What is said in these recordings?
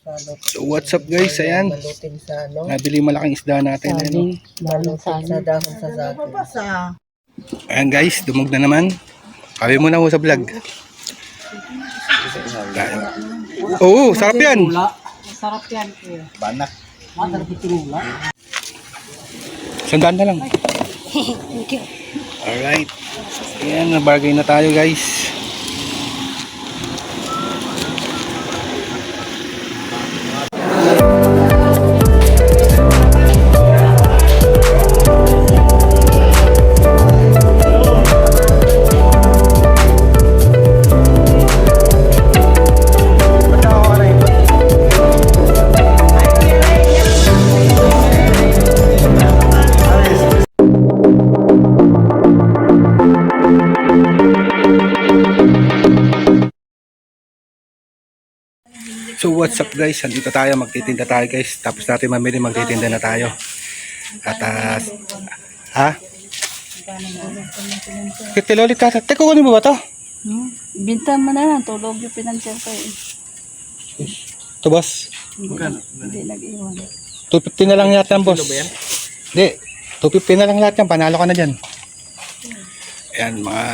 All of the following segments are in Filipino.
So what's up guys, ayan. Nabili malaking isda natin. Ayan guys, dumog na naman. Kawin mo na ho sa vlog. Oo, sarap yan. Sarap yan. Banak. Sandaan na lang. Alright. Ayan, nabargay na tayo guys. So what's up guys, andito tayo, magtitinda tayo guys. Tapos natin mamili, magtitinda na tayo. At ha? Kitilolit ka. Teka, kunin mo ba to? Binta mo na lang, tulog yung pinansyal ko eh. Ito boss. Hindi nag-iwan. 250 na lang yata yan boss. Hindi, 250 na lang lahat yan, panalo ka na dyan. Ayan mga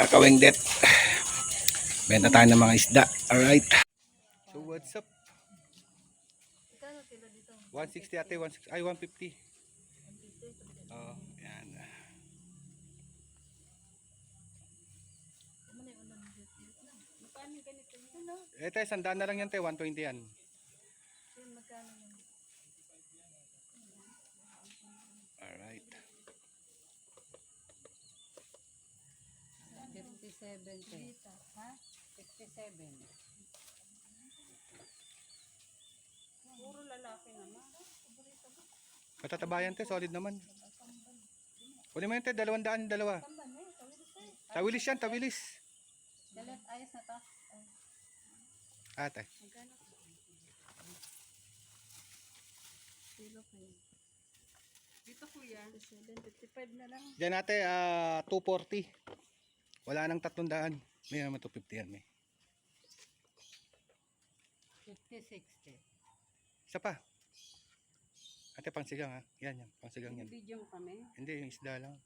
kawengdet. Benta tayo ng mga isda. Alright. So what's up? 160 ate, 160, ay 150. Oh, yan. Ito, sandaan na lang yan te, 120 yan. Alright. 57 te. Ha? 67. Puro lalaki naman. Matatabayan te, solid naman. Kunin mo yun te, 200, dalawa. Tawilis yan, tawilis. Dalat, ayos na to. Ate. Dito kuya, 755 na lang. Diyan ate, 240. Wala nang 300. May naman 250 yan may. 50, 60. Isa pa. Ate, pangsigang ha. Yan, yan. Pangsigang yan. Video mo kami? Hindi, yung isda lang.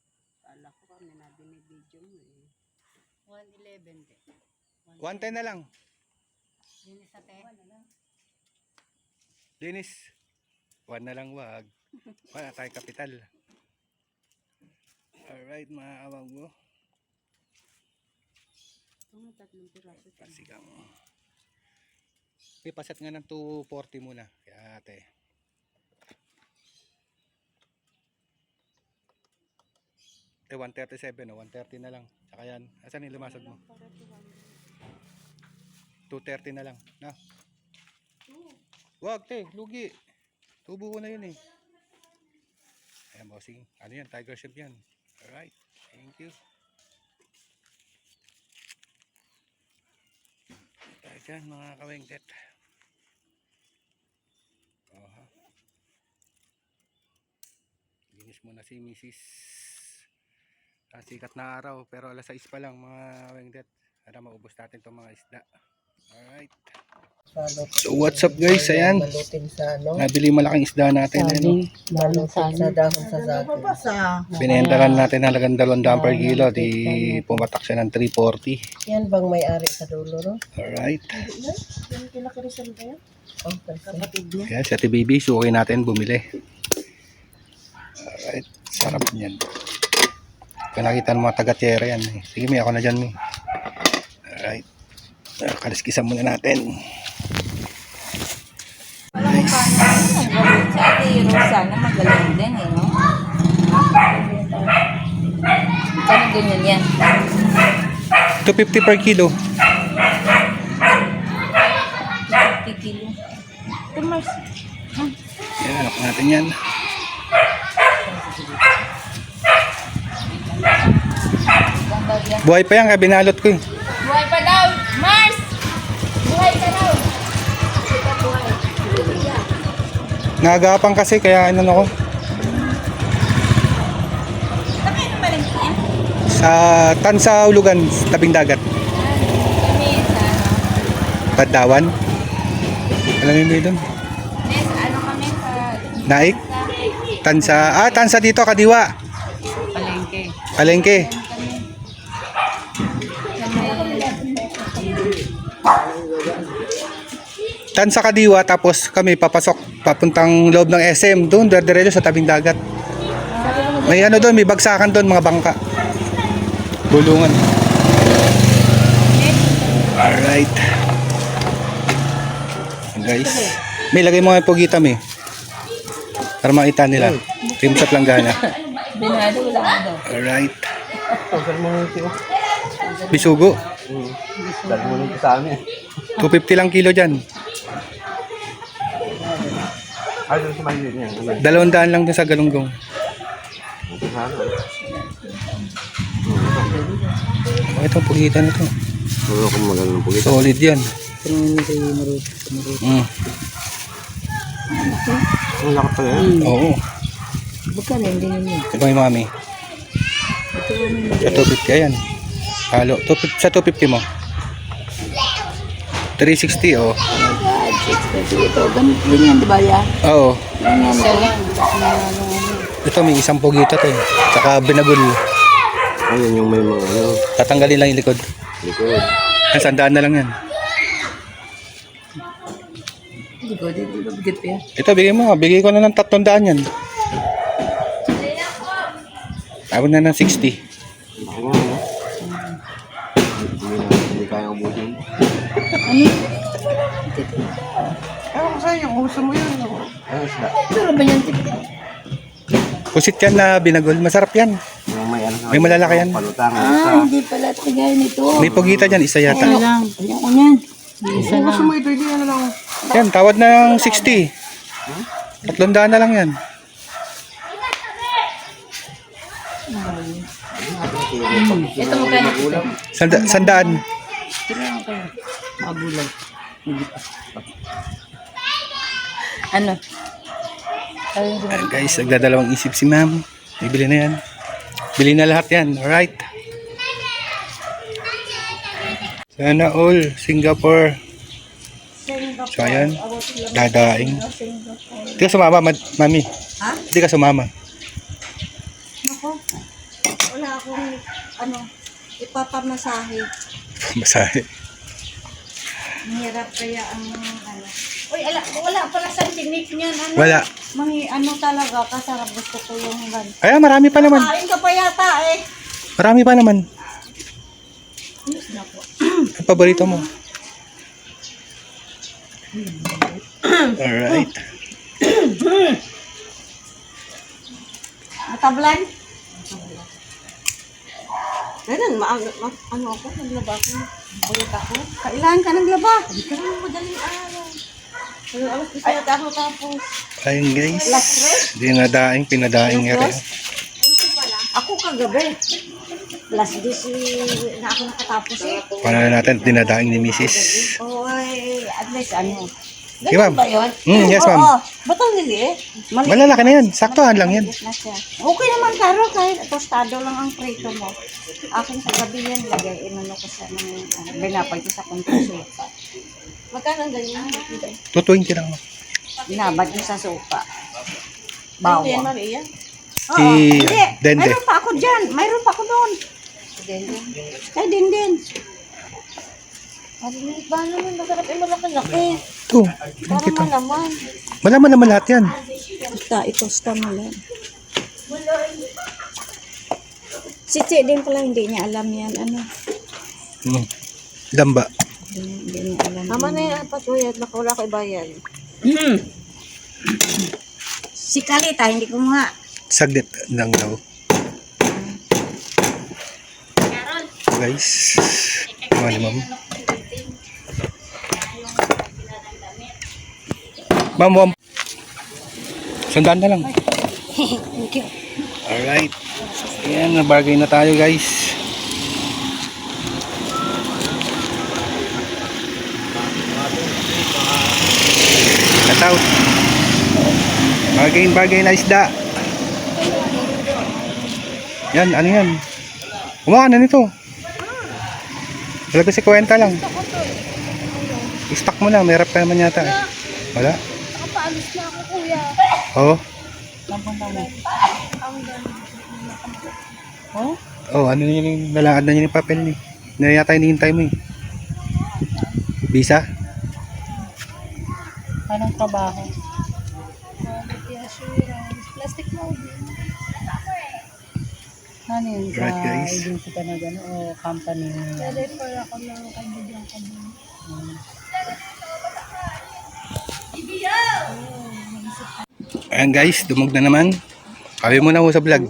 Kala ko kami na binibidyo mo eh. 111 te. 110 na lang. Linis sa te. Linis. 1 na lang, wag. Wala tayo kapital. Alright, mga awang mo. Ito nga, 3 piraso. Pangsigang. Okay, pasat nga ng 240 muna. Kaya ate. Ate, 137 o. 130 na lang. Saka yan. Asan yung lumasad mo? 230 na lang. Na. Wag te, lugi. Tubo ko na yun eh. Ayan bossing. Ano yan? Tiger shrimp yan. Alright. Thank you. Tayo dyan mga kawengdet. Oha. Linis muna si Mrs. Sikat na araw pero alas 6 pa lang mga kawengdet. Para maubos natin itong mga isda. Alright. So what's up guys, ayan. Nabili malaking isda natin. Binentaran natin halagang 200 per kilo. Di pumatak siya ng 340. Yan bang may-ari sa dulo, no? Alright. Yan kila Karizal ba yan? Oh, kapatid niya. Ayan, si Ate Baby, suki natin bumili. Alright, sarap niyan. Kung nakita ng mga taga-tiyera yan. Sige, may ako na dyan. Alright. Kaliskisan muna natin. Nice. Si Ate Rosa na magaling din eh, no? Parang ganyan yan. 250 per kilo. 50 kilo. Ito Mars. Yan, anak natin yan. Buhay pa yan, kaya binalot ko eh. Buhay pa daw! Mars! Buhay ka daw! Nagapang kasi, kaya ano ko. Saan kayo naman yan? Sa Tansa Ulugan, tabing dagat. Kami sa ano? Tadawan. Ilagay mo doon. Nes, ano kami sa Naik? Tansa. Tansa dito, Kadiwa. palengke. Palengke. Tansa Kadiwa, tapos kami papasok papuntang loob ng SM. Doon, diretso sa tabing dagat. May ano doon, may bagsakan doon, mga bangka. Bulungan. Alright. Guys, may lagay mo nga yung pugitam eh. Para makita nila. Team sa planggana. Binado, wala ka daw. Alright. Bisugo. Dali mo nito sa amin. 250 lang kilo dyan. Ay, doon sa mahigit niya. 200 lang dun sa galunggong. Itong pugitan ito. Wala akong magalang po ito. Solid yan. Ang lakas pala yan. Oo. Bukal, hindi naman. Ito yung mami. Sa 250 ayan. Halo. Sa 250 mo. 360 oh. Ito, ganito din yan, di ba ya? Oo. Ganyan lang. Ito may isang pugita to eh. Tsaka binagul. Ayun yung may mga ano. Tatanggalin lang yung likod. Likod. Sandaan na lang yan. Hindi ko, di ba bigat pa yan? Ito bigay mo. Bigay ko na ng 300 yan. Tawag na ng 60. Laki nga ano. Hindi kaya ubusin. Ewan ko sa'yo, kung gusto mo yun. Ano isda? Pero ba yan? Pusit yan na binagul. Masarap yan. Yung may ano. May malalaki yan. Palutang. Hindi pala tigay nito. May pugita dyan. Isa yata. Ano lang? Ano ko yan? Isa Kung gusto lang. mo ito, hindi ano lang. Yan. Tawad na ng 60. 300 na lang yan. Ito magkano ito? Sandaan. Kailangan ko yun. Mabulag. Ano? Ayun, Ayan, guys, nagdadalawang isip si ma'am. Bibili na yan. Bili na lahat yan. Alright. Sana all. Singapore. So, ayan. Dadaing. Hindi ka sumama, mami. Ha? Hindi ka sumama. Nako. Wala akong, ipapamasahe. Masahe. Mahirap kaya ang, Uy, wala pala sa tinik niyan, Wala. Talaga, kasarap gusto ko yung gan. Ay, marami pa naman. Kain ka pa yata eh. Marami pa naman. Ang paborito mo. Alright. Matablan? Ganun, ano ako, naglaba ako. Buyot ako. Kailan ka naglaba? Hindi ka naman madaling araw. Pero alas isa na ako tapos. Ayun guys. Last rest? Hindi na daing, pinadaing nga rin. Ako kagabi. Last this na ako nakatapos eh. Paano na natin dinadaing ni Mrs. Oo, at least ano. Di ma'am? Ba yun? Yes ma'am. Oo. Ba't ang liliit? Malalaki na yan. Saktohan lang yan. Na siya. Okay naman, Karo, kahit tostado lang ang prito mo. Akin sa gabi yan, lagay, inano ko sa binapay ko sa kontrasuka. Magkano ang ganyan? 220 lang. Binabad ko sa suka. Bawang. Ano yan, Maria? Oo, Si hindi. Dende. Mayroon pa ako dyan. Mayroon pa ako doon. Dende? Kay Denden. Ba naman, masarap yung malaki-laki. Ito. Para Kita. malaman. Malaman naman lahat yan. Basta, itosta mo lang. Si Che din pala, hindi niya alam yan. Ano? Damba. Hindi niya alam. Tama na yan, patuyat. Baka wala ko ibayan. Si Kalita, hindi ko nga. Saglit lang daw. Guys. Mga ma'am. Ma'am. Sandaan na lang. Thank you. Alright. Ayan, nabargain na tayo guys. Cut out. Bargain na isda. Yan, ano yan? Kumakan na nito. Talaga si kwenta lang. I-stock mo na, may rap ka naman yata eh. Wala? Nakapaalis na ako, kuya. Oo. Napunta mo. Oh? Oh, ano yun yung nalakad na yun yung papel ni. Na yata hinihintay mo eh. Visa? Anong trabaho? Quality assurance. Plastic molding. Ano yun? Sa Right, guys. agency ka na gano'n o company? Na-refer ako ng kaibigan ko din. Ayan guys, dumog na naman. Kawin mo na ako sa vlog.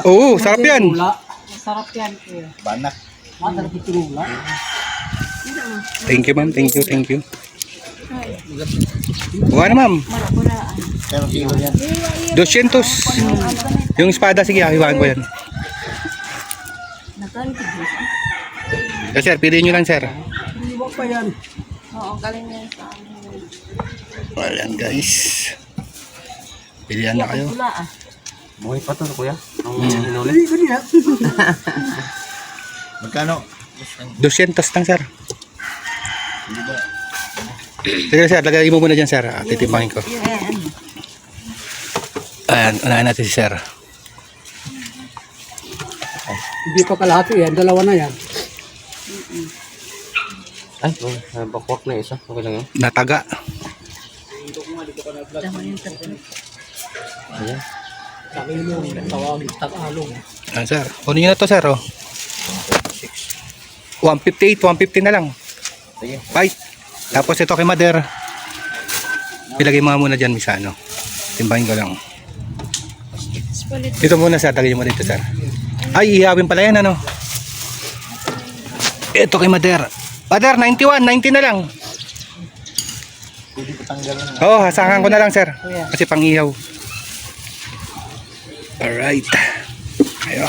Oo, sarap yan. Masarap yan, kuya. Banak. Masarap yung turula. Thank you ma'am, thank you, thank you. Buka na ma'am. Marakuraan. Pero kilo yan. 200. Yung espada, sige, hiwain ko yan. Nagkalitigis. So, sir, piliin nyo lang sir. Hindi pa yan. Oo, galing yan sa amin. Ayan guys. Pilihan na kayo. Pula ah. Buhay pa to, kuya. Ang hinuli. Magkano? 200 lang sir. Sige sir, lagay mo muna dyan sir. Titimbangin ko. Ayan, unahin natin si sir. Hindi pa kalahati yan, dalawa na yan. Ay, bakwak na isa. Okay lang yun. Nataga. Ayan. Takilong, tawagin, takalong. Ayan sir. Kunin nyo na to sir. Oh. 158, 150 na lang. Sige. Bye. Tapos ito kay Mother. Ilagay mo nga muna dyan, Misa, ano. Timbangin ko lang. Ito muna sir, tagayin mo dito sir. Ay, ihawin pala yan, ano. Ito kay Mother. Mother, 91, 90 na lang. Pwede ko tanggalin. Oo, hasangan ko na lang sir. Kasi pang ihaw. Alright. Ayo.